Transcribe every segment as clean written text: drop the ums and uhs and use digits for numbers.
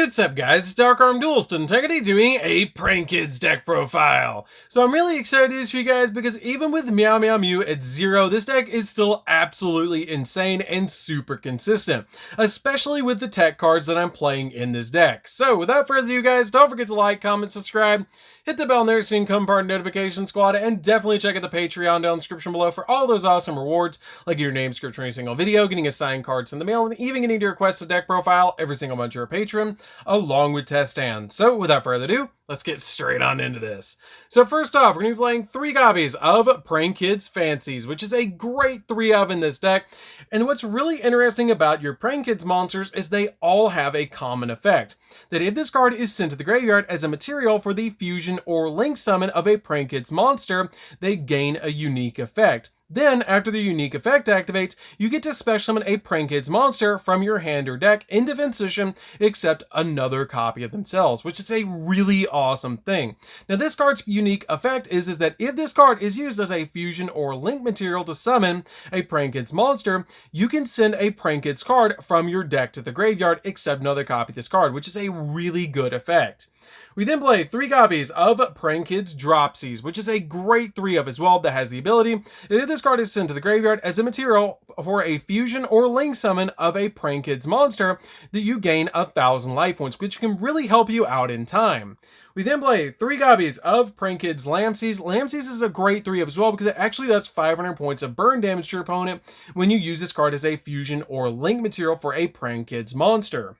What's up guys, it's DarkArmedDuelist and today doing a Prank Kids deck profile. So I'm really excited to do this for you guys because even with Meow Meow Mew at 0, this deck is still absolutely insane and super consistent, especially with the tech cards that I'm playing in this deck. So without further ado guys, don't forget to like, comment, subscribe, hit the bell there so you can become part of the notification squad, and definitely check out the Patreon down in the description below for all those awesome rewards, like your name description in a single video, getting assigned cards in the mail, and even getting to request a deck profile every single month you're a patron, along with test hands. So without further ado, let's get straight on into this. So first off, we're going to be playing 3 copies of Prank Kids Fancies, which is a great 3 of in this deck. And what's really interesting about your Prank Kids monsters is they all have a common effect. That if this card is sent to the graveyard as a material for the fusion or link summon of a Prank Kids monster, they gain a unique effect. Then, after the unique effect activates, you get to special summon a Prank Kids monster from your hand or deck in defense position, except another copy of themselves, which is a really awesome thing. Now, this card's unique effect is that if this card is used as a fusion or link material to summon a Prank Kids monster, you can send a Prank Kids card from your deck to the graveyard, except another copy of this card, which is a really good effect. We then play 3 copies of Prank Kids Dropsies, which is a great 3 of as well that has the ability that if this card is sent to the graveyard as a material for a fusion or link summon of a Prank Kids monster, that you gain 1,000 life points, which can really help you out in time. We then play 3 copies of Prank Kids Lamsies. Lamsies is a great 3 of as well because it actually does 500 points of burn damage to your opponent when you use this card as a fusion or link material for a Prank Kids monster.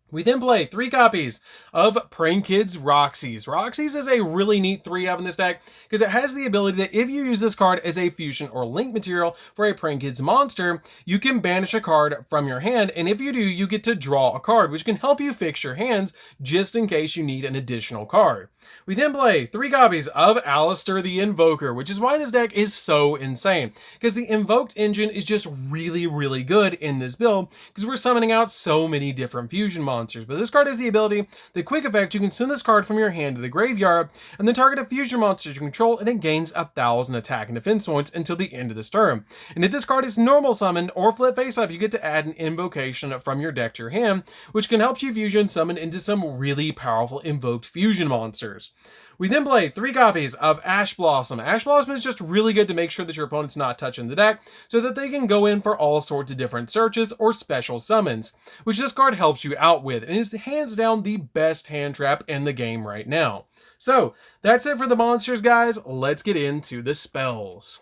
We then play 3 copies of Prank Kids Roxy's. Roxy's is a really neat 3 of in this deck because it has the ability that if you use this card as a fusion or link material for a Prank Kids monster, you can banish a card from your hand, and if you do, you get to draw a card, which can help you fix your hands just in case you need an additional card. We then play 3 copies of Alistair the Invoker, which is why this deck is so insane, because the Invoked engine is just really good in this build because we're summoning out so many different fusion monsters. But this card has the ability, the quick effect, you can send this card from your hand to the graveyard and then target a fusion monster you control, and it gains 1,000 attack and defense points until the end of this turn. And if this card is normal summoned or flip face up, you get to add an invocation from your deck to your hand, which can help you fusion summon into some really powerful invoked fusion monsters. We then play 3 copies of Ash Blossom. Ash Blossom is just really good to make sure that your opponent's not touching the deck so that they can go in for all sorts of different searches or special summons, which this card helps you out with and is hands down the best hand trap in the game right now. So that's it for the monsters, guys. Let's get into the spells.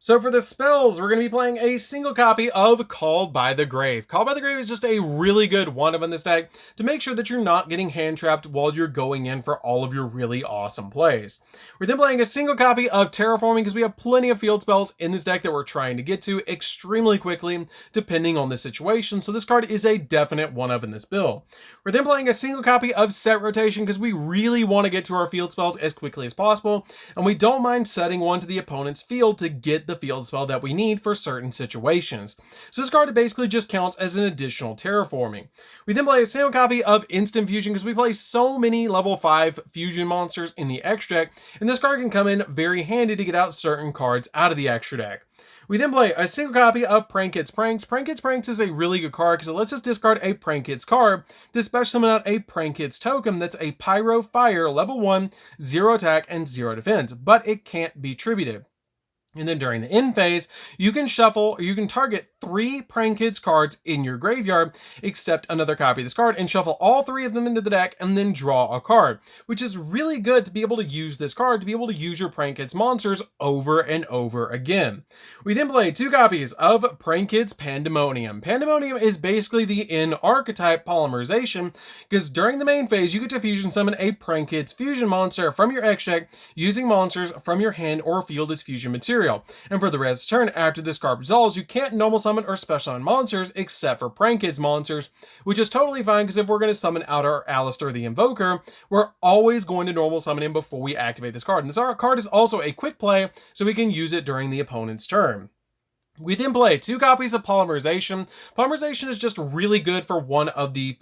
So for the spells, we're going to be playing a single copy of Called by the Grave. Called by the Grave is just a really good 1 of in this deck to make sure that you're not getting hand trapped while you're going in for all of your really awesome plays. We're then playing a single copy of Terraforming because we have plenty of field spells in this deck that we're trying to get to extremely quickly depending on the situation, so this card is a definite 1 of in this build. We're then playing a single copy of Set Rotation because we really want to get to our field spells as quickly as possible, and we don't mind setting one to the opponent's field to get the field spell that we need for certain situations. So this card basically just counts as an additional terraforming. We then play a single copy of Instant Fusion because we play so many level 5 fusion monsters in the extra deck, and this card can come in very handy to get out certain cards out of the extra deck. We then play a single copy of Prank Kids Pranks. Prank Kids Pranks is a really good card because it lets us discard a Prank Kids card to special summon out a Prank Kids token that's a Pyro Fire level 1, 0 attack, and 0 defense, but it can't be tributed. And then during the end phase, you can shuffle or you can target 3 Prank Kids cards in your graveyard, except another copy of this card, and shuffle all 3 of them into the deck and then draw a card, which is really good to be able to use this card to be able to use your Prank Kids monsters over and over again. We then play 2 copies of Prank Kids Pandemonium. Pandemonium is basically the N archetype polymerization because during the main phase, you get to fusion summon a Prank Kids fusion monster from your X deck using monsters from your hand or field as fusion material. And for the rest of the turn, after this card resolves, you can't normal summon or special summon monsters except for Prank Kids monsters, which is totally fine because if we're going to summon out our Alistair the Invoker, we're always going to normal summon him before we activate this card. And this card is also a quick play, so we can use it during the opponent's turn. We then play 2 copies of Polymerization. Polymerization is just really good for one of the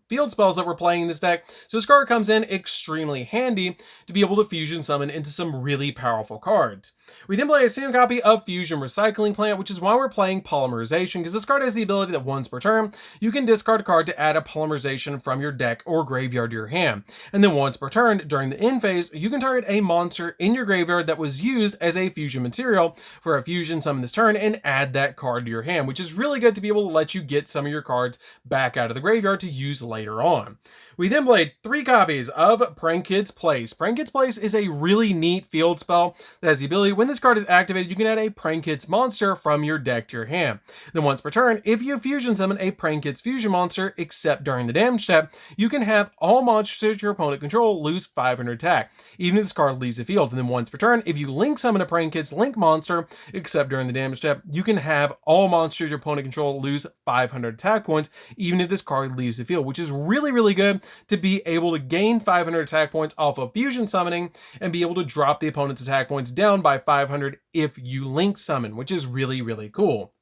field spells that we're playing in this deck. So this card comes in extremely handy to be able to fusion summon into some really powerful cards. We then play a single copy of Fusion Recycling Plant, which is why we're playing Polymerization, because this card has the ability that once per turn, you can discard a card to add a Polymerization from your deck or graveyard to your hand. And then once per turn, during the end phase, you can target a monster in your graveyard that was used as a fusion material for a fusion summon this turn and add that card to your hand, which is really good to be able to let you get some of your cards back out of the graveyard to use later on. We then played 3 copies of Prankid's Place. Prankid's Place is a really neat field spell that has the ability, when this card is activated, you can add a Prankid's monster from your deck to your hand. Then once per turn, if you fusion summon a Prankid's fusion monster, except during the damage step, you can have all monsters your opponent control lose 500 attack, even if this card leaves the field. And then once per turn, if you link summon a Prankid's link monster, except during the damage step, you can have all monsters your opponent control lose 500 attack points, even if this card leaves the field, which is really, really good to be able to gain 500 attack points off of fusion summoning and be able to drop the opponent's attack points down by 500 if you link summon, which is really, really cool.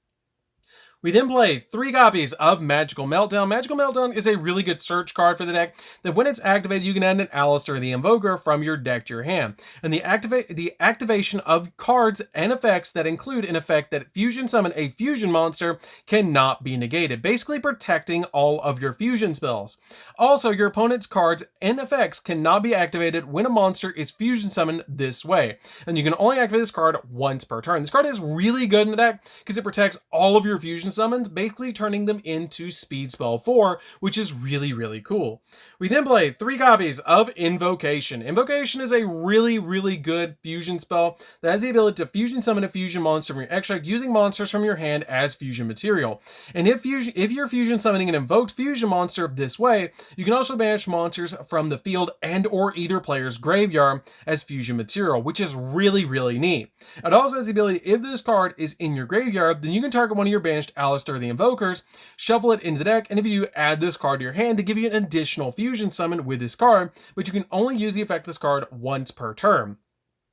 We then play 3 copies of Magical Meltdown. Magical Meltdown is a really good search card for the deck that when it's activated, you can add an Alistair the Invoker from your deck to your hand. And the activation of cards and effects that include an effect that fusion summon a fusion monster cannot be negated, basically protecting all of your fusion spells. Also, your opponent's cards and effects cannot be activated when a monster is fusion summoned this way. And you can only activate this card once per turn. This card is really good in the deck because it protects all of your fusion summons, basically turning them into Speed Spell 4, which is really, really cool. We then play 3 copies of Invocation. Invocation is a really, really good fusion spell that has the ability to fusion summon a fusion monster from your extract using monsters from your hand as fusion material. And if you're fusion summoning an invoked fusion monster this way, you can also banish monsters from the field and or either player's graveyard as fusion material, which is really, really neat. It also has the ability, if this card is in your graveyard, then you can target one of your banished Alistair the Invokers, shuffle it into the deck, and if you add this card to your hand to give you an additional fusion summon with this card, but you can only use the effect of this card once per turn.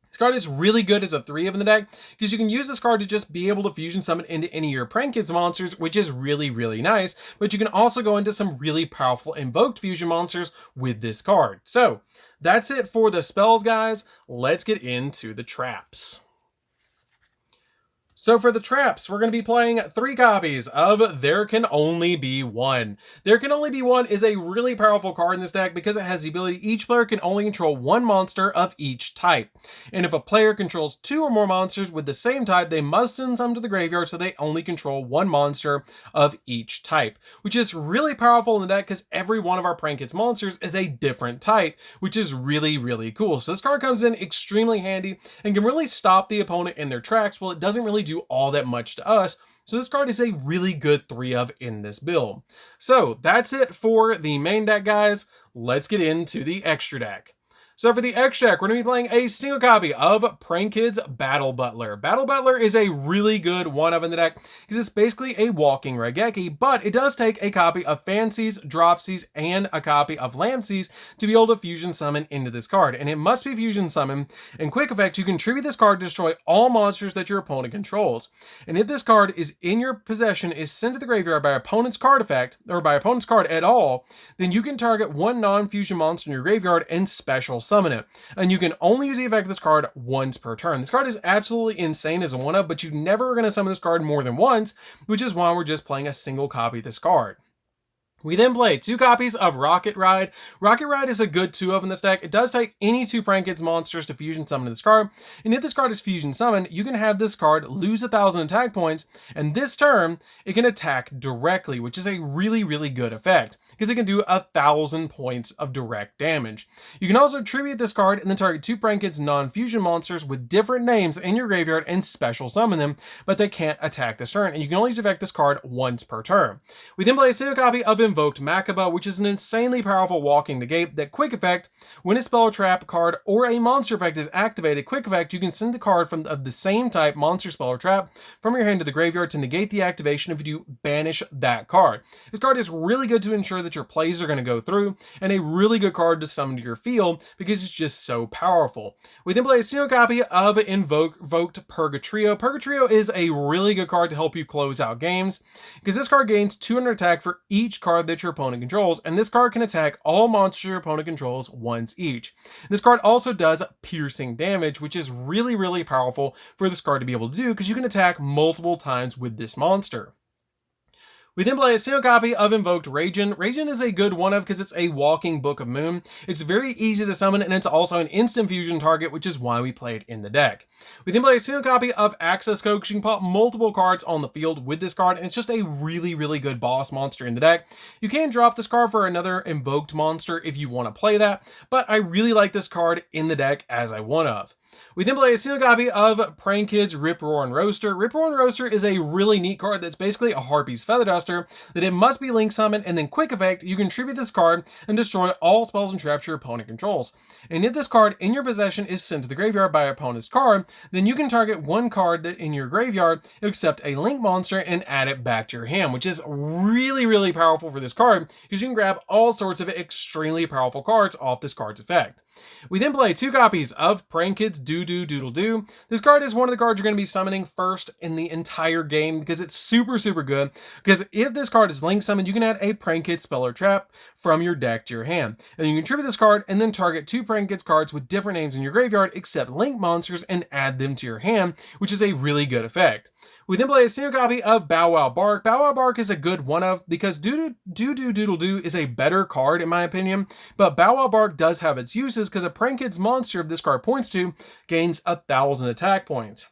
This card is really good as a 3 of in the deck because you can use this card to just be able to fusion summon into any of your Prankid's monsters, which is really, really nice, but you can also go into some really powerful invoked fusion monsters with this card. So that's it for the spells, guys. Let's get into the traps. So for the traps, we're going to be playing 3 copies of There Can Only Be One. There Can Only Be One is a really powerful card in this deck because it has the ability each player can only control 1 monster of each type. And if a player controls 2 or more monsters with the same type, they must send some to the graveyard so they only control 1 monster of each type, which is really powerful in the deck because every one of our Prankid's monsters is a different type, which is really, really cool. So this card comes in extremely handy and can really stop the opponent in their tracks while it doesn't really do all that much to us. So this card is a really good 3 of in this build. So that's it for the main deck, guys. Let's get into the extra deck. So for the extra deck, we're going to be playing a single copy of Prankid's Battle Butler. Battle Butler is a really good 1 of in the deck because it's basically a walking Raigeki, but it does take a copy of Fancies, Dropsies, and a copy of Lampsies to be able to fusion summon into this card. And it must be fusion summon. In quick effect, you can tribute this card to destroy all monsters that your opponent controls. And if this card is in your possession, is sent to the graveyard by opponent's card effect, or by opponent's card at all, then you can target 1 non-fusion monster in your graveyard and special summon it. And you can only use the effect of this card once per turn. This card is absolutely insane as a 1-of, but you never are going to summon this card more than once, which is why we're just playing a single copy of this card. We then play 2 copies of Rocket Ride. Rocket Ride is a good 2 of in this deck. It does take any 2 Prankid's monsters to fusion summon this card, and if this card is fusion summoned, you can have this card lose 1,000 attack points, and this turn, it can attack directly, which is a really, really good effect, because it can do 1,000 points of direct damage. You can also tribute this card and then target 2 Prankid's non-fusion monsters with different names in your graveyard and special summon them, but they can't attack this turn, and you can only effect this card once per turn. We then play a single copy of Invoked Makaba, which is an insanely powerful walking negate that quick effect, when a spell, trap, card, or a monster effect is activated, quick effect, you can send the card of the same type, monster, spell, or trap, from your hand to the graveyard to negate the activation if you do banish that card. This card is really good to ensure that your plays are going to go through, and a really good card to summon to your field because it's just so powerful. We then play a single copy of Invoked Purgatrio. Purgatrio is a really good card to help you close out games, because this card gains 200 attack for each card that your opponent controls, and this card can attack all monsters your opponent controls once each. This card also does piercing damage, which is really, really powerful for this card to be able to do, because you can attack multiple times with this monster. We then play a single copy of Invoked Ragin. Ragin is a good one of because it's a walking Book of Moon. It's very easy to summon, and it's also an instant fusion target, which is why we play it in the deck. We then play a single copy of Access Code, because you can pop multiple cards on the field with this card, and it's just a really, really good boss monster in the deck. You can drop this card for another invoked monster if you want to play that, but I really like this card in the deck as a one of. We then play a single copy of Prank Kids Rip Roarin' Roaster. Rip Roarin' Roaster is a really neat card that's basically a Harpy's Feather Duster, that it must be link summoned, and then quick effect, you can tribute this card and destroy all spells and traps your opponent controls. And if this card in your possession is sent to the graveyard by your opponent's card, then you can target one card in your graveyard, except a link monster, and add it back to your hand, which is really, really powerful for this card, because you can grab all sorts of extremely powerful cards off this card's effect. We then play two copies of Prank Kids Doo-Doo Doodle Doo. This card is one of the cards you're going to be summoning first in the entire game, because it's super, super good. Because if this card is link summoned, you can add a Prank Kids spell or trap from your deck to your hand. And you can tribute this card and then target two Prank Kids cards with different names in your graveyard, except link monsters, and add them to your hand, which is a really good effect. We then play a single copy of Bow Wow Bark. Bow Wow Bark is a good one of, because Doo-Doo Doodle Doo is a better card in my opinion, but Bow Wow Bark does have its uses, because a Prank Kids monster this card points to gains 1,000 attack points,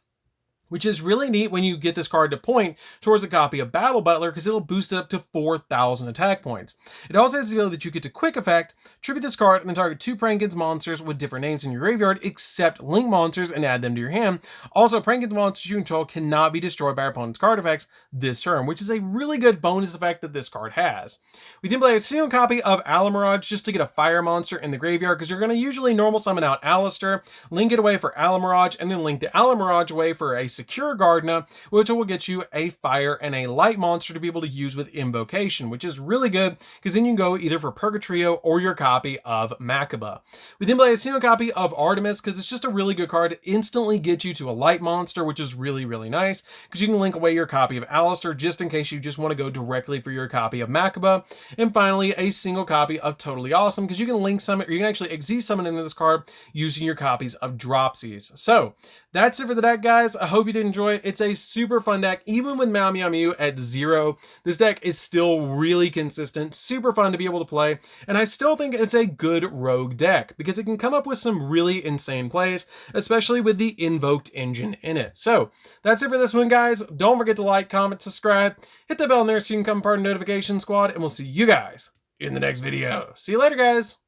which is really neat when you get this card to point towards a copy of Battle Butler, because it'll boost it up to 4,000 attack points. It also has the ability that you get to quick effect, tribute this card, and then target two Prank Kids monsters with different names in your graveyard, except link monsters, and add them to your hand. Also, Prank Kids monsters you control cannot be destroyed by your opponent's card effects this turn, which is a really good bonus effect that this card has. We then play a single copy of Alamirage just to get a fire monster in the graveyard, because you're going to usually normal summon out Alistair, link it away for Alamirage, and then link the Alamirage away for a Secure Gardna, which will get you a fire and a light monster to be able to use with Invocation, which is really good, because then you can go either for Purgatrio or your copy of Makaba. We then play a single copy of Artemis, because it's just a really good card to instantly get you to a light monster, which is really, really nice, because you can link away your copy of Alistair just in case you just want to go directly for your copy of Makaba. And finally, a single copy of Totally Awesome, because you can link summon, or you can actually Exy summon into this card using your copies of Dropsies. So that's it for the deck, guys. I hope you did enjoy it. It's a super fun deck. Even with Meow Meow Mew at 0, this deck is still really consistent, super fun to be able to play, and I still think it's a good rogue deck, because it can come up with some really insane plays, especially with the Invoked engine in it. So that's it for this one, guys. Don't forget to like, comment, subscribe, hit the bell in there so you can become part of the notification squad, and we'll see you guys in the next video. See you later, guys.